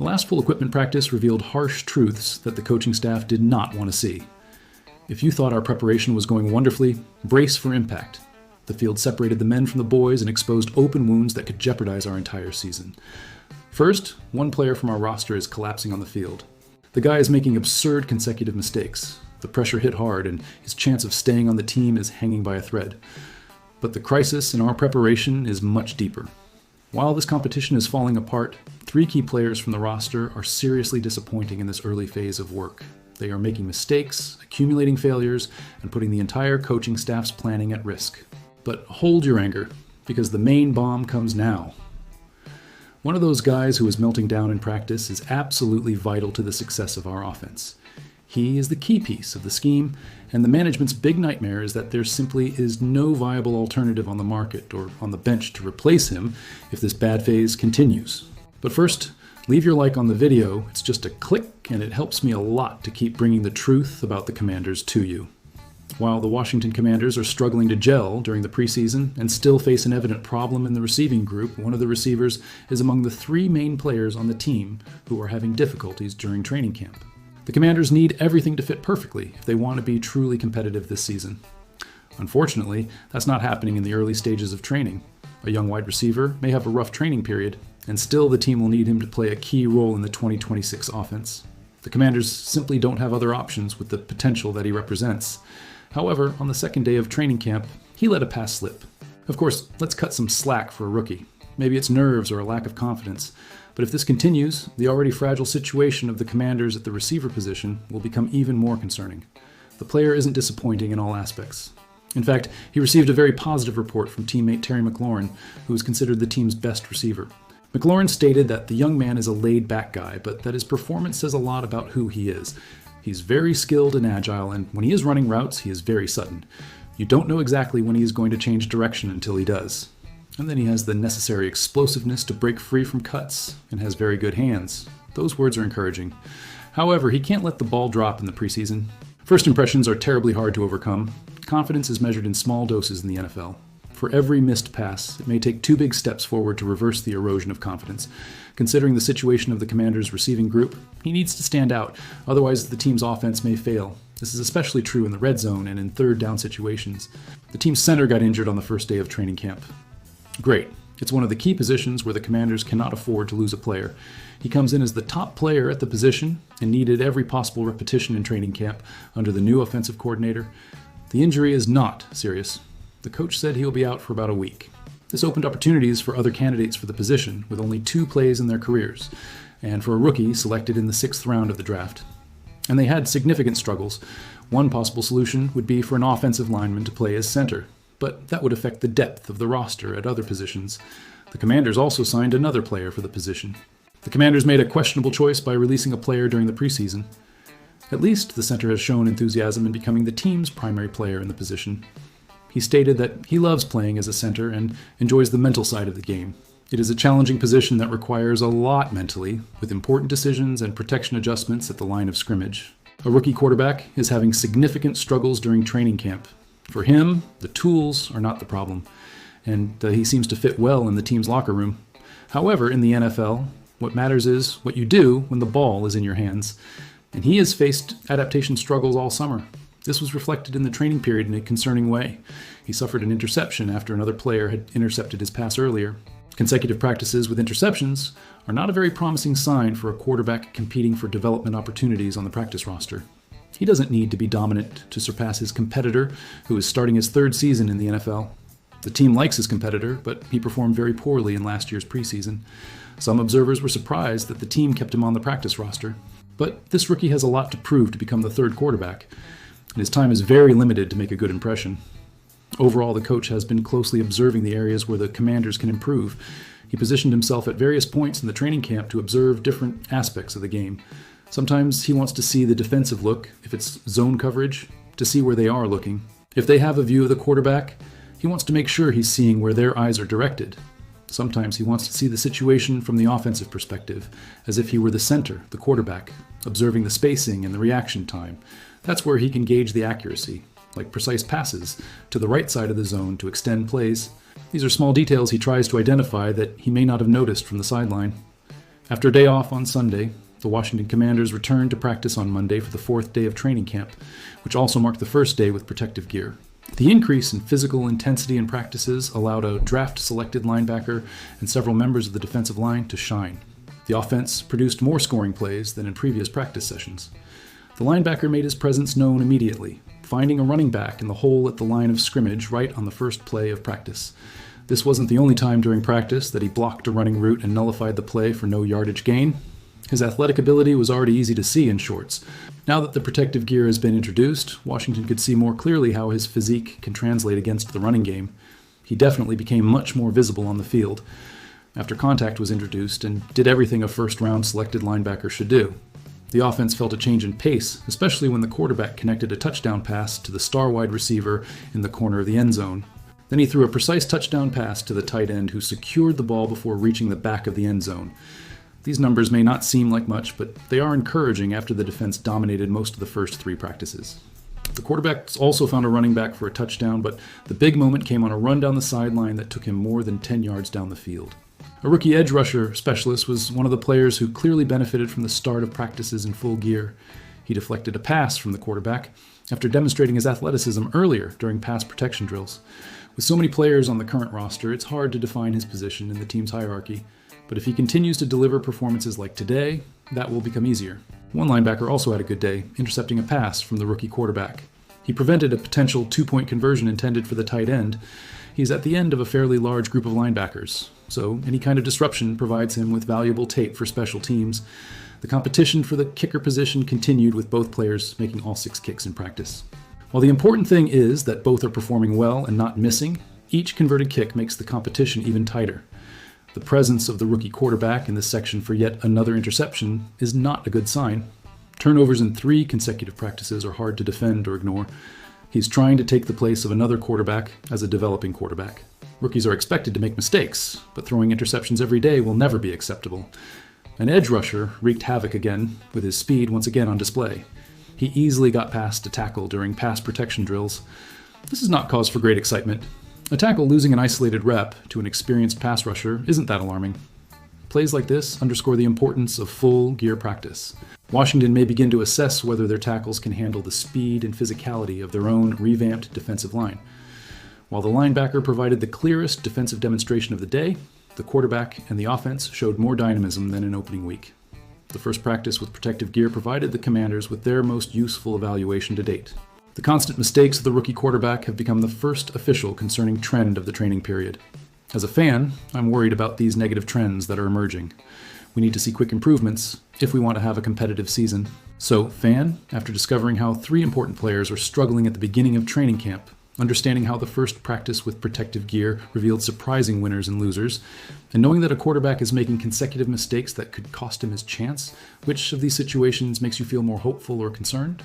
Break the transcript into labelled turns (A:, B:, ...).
A: The last full equipment practice revealed harsh truths that the coaching staff did not want to see. If you thought our preparation was going wonderfully, brace for impact. The field separated the men from the boys and exposed open wounds that could jeopardize our entire season. First, one player from our roster is collapsing on the field. The guy is making absurd consecutive mistakes. The pressure hit hard, and his chance of staying on the team is hanging by a thread. But the crisis in our preparation is much deeper. While this competition is falling apart, 3 key players from the roster are seriously disappointing in this early phase of work. They are making mistakes, accumulating failures, and putting the entire coaching staff's planning at risk. But hold your anger, because the main bomb comes now. One of those guys who is melting down in practice is absolutely vital to the success of our offense. He is the key piece of the scheme, and the management's big nightmare is that there simply is no viable alternative on the market or on the bench to replace him if this bad phase continues. But first, leave your like on the video. It's just a click, and it helps me a lot to keep bringing the truth about the Commanders to you. While the Washington Commanders are struggling to gel during the preseason and still face an evident problem in the receiving group, one of the receivers is among the 3 main players on the team who are having difficulties during training camp. The Commanders need everything to fit perfectly if they want to be truly competitive this season. Unfortunately, that's not happening in the early stages of training. A young wide receiver may have a rough training period, and still the team will need him to play a key role in the 2026 offense. The Commanders simply don't have other options with the potential that he represents. However, on the second day of training camp, he let a pass slip. Of course, let's cut some slack for a rookie. Maybe it's nerves or a lack of confidence. But if this continues, the already fragile situation of the Commanders at the receiver position will become even more concerning. The player isn't disappointing in all aspects. In fact, he received a very positive report from teammate Terry McLaurin, who is considered the team's best receiver. McLaurin stated that the young man is a laid-back guy, but that his performance says a lot about who he is. He's very skilled and agile, and when he is running routes, he is very sudden. You don't know exactly when he is going to change direction until he does. And then he has the necessary explosiveness to break free from cuts, and has very good hands. Those words are encouraging. However, he can't let the ball drop in the preseason. First impressions are terribly hard to overcome. Confidence is measured in small doses in the NFL. For every missed pass, it may take 2 big steps forward to reverse the erosion of confidence. Considering the situation of the Commanders' receiving group, he needs to stand out, otherwise the team's offense may fail. This is especially true in the red zone and in third down situations. The team's center got injured on the first day of training camp. Great. It's one of the key positions where the Commanders cannot afford to lose a player. He comes in as the top player at the position and needed every possible repetition in training camp under the new offensive coordinator. The injury is not serious. The coach said he will be out for about a week. This opened opportunities for other candidates for the position with only 2 plays in their careers, and for a rookie selected in the 6th round of the draft. And they had significant struggles. One possible solution would be for an offensive lineman to play as center, but that would affect the depth of the roster at other positions. The Commanders also signed another player for the position. The Commanders made a questionable choice by releasing a player during the preseason. At least the center has shown enthusiasm in becoming the team's primary player in the position. He stated that he loves playing as a center and enjoys the mental side of the game. It is a challenging position that requires a lot mentally, with important decisions and protection adjustments at the line of scrimmage. A rookie quarterback is having significant struggles during training camp. For him, the tools are not the problem, and he seems to fit well in the team's locker room. However, in the NFL, what matters is what you do when the ball is in your hands. And he has faced adaptation struggles all summer. This was reflected in the training period in a concerning way. He suffered an interception after another player had intercepted his pass earlier. Consecutive practices with interceptions are not a very promising sign for a quarterback competing for development opportunities on the practice roster. He doesn't need to be dominant to surpass his competitor, who is starting his 3rd season in the NFL. The team likes his competitor, but he performed very poorly in last year's preseason. Some observers were surprised that the team kept him on the practice roster. But this rookie has a lot to prove to become the 3rd quarterback, and his time is very limited to make a good impression. Overall, the coach has been closely observing the areas where the Commanders can improve. He positioned himself at various points in the training camp to observe different aspects of the game. Sometimes he wants to see the defensive look, if it's zone coverage, to see where they are looking. If they have a view of the quarterback, he wants to make sure he's seeing where their eyes are directed. Sometimes he wants to see the situation from the offensive perspective, as if he were the center, the quarterback, observing the spacing and the reaction time. That's where he can gauge the accuracy, like precise passes to the right side of the zone to extend plays. These are small details he tries to identify that he may not have noticed from the sideline. After a day off on Sunday, the Washington Commanders returned to practice on Monday for the fourth day of training camp, which also marked the first day with protective gear. The increase in physical intensity in practices allowed a draft-selected linebacker and several members of the defensive line to shine. The offense produced more scoring plays than in previous practice sessions. The linebacker made his presence known immediately, finding a running back in the hole at the line of scrimmage right on the first play of practice. This wasn't the only time during practice that he blocked a running route and nullified the play for no yardage gain. His athletic ability was already easy to see in shorts. Now that the protective gear has been introduced, Washington could see more clearly how his physique can translate against the running game. He definitely became much more visible on the field after contact was introduced and did everything a first-round selected linebacker should do. The offense felt a change in pace, especially when the quarterback connected a touchdown pass to the star wide receiver in the corner of the end zone. Then he threw a precise touchdown pass to the tight end who secured the ball before reaching the back of the end zone. These numbers may not seem like much, but they are encouraging after the defense dominated most of the first three practices. The quarterbacks also found a running back for a touchdown, but the big moment came on a run down the sideline that took him more than 10 yards down the field. A rookie edge rusher specialist was one of the players who clearly benefited from the start of practices in full gear. He deflected a pass from the quarterback after demonstrating his athleticism earlier during pass protection drills. With so many players on the current roster, it's hard to define his position in the team's hierarchy. But if he continues to deliver performances like today, that will become easier. One linebacker also had a good day, intercepting a pass from the rookie quarterback. He prevented a potential two-point conversion intended for the tight end. He's at the end of a fairly large group of linebackers, so any kind of disruption provides him with valuable tape for special teams. The competition for the kicker position continued with both players making all 6 kicks in practice. While the important thing is that both are performing well and not missing, each converted kick makes the competition even tighter. The presence of the rookie quarterback in this section for yet another interception is not a good sign. Turnovers in 3 consecutive practices are hard to defend or ignore. He's trying to take the place of another quarterback as a developing quarterback. Rookies are expected to make mistakes, but throwing interceptions every day will never be acceptable. An edge rusher wreaked havoc again, with his speed once again on display. He easily got past a tackle during pass protection drills. This is not cause for great excitement. A tackle losing an isolated rep to an experienced pass rusher isn't that alarming. Plays like this underscore the importance of full gear practice. Washington may begin to assess whether their tackles can handle the speed and physicality of their own revamped defensive line. While the linebacker provided the clearest defensive demonstration of the day, the quarterback and the offense showed more dynamism than in opening week. The first practice with protective gear provided the Commanders with their most useful evaluation to date. The constant mistakes of the rookie quarterback have become the first official concerning trend of the training period. As a fan, I'm worried about these negative trends that are emerging. We need to see quick improvements if we want to have a competitive season. So, fan, after discovering how 3 important players are struggling at the beginning of training camp, understanding how the first practice with protective gear revealed surprising winners and losers, and knowing that a quarterback is making consecutive mistakes that could cost him his chance, which of these situations makes you feel more hopeful or concerned?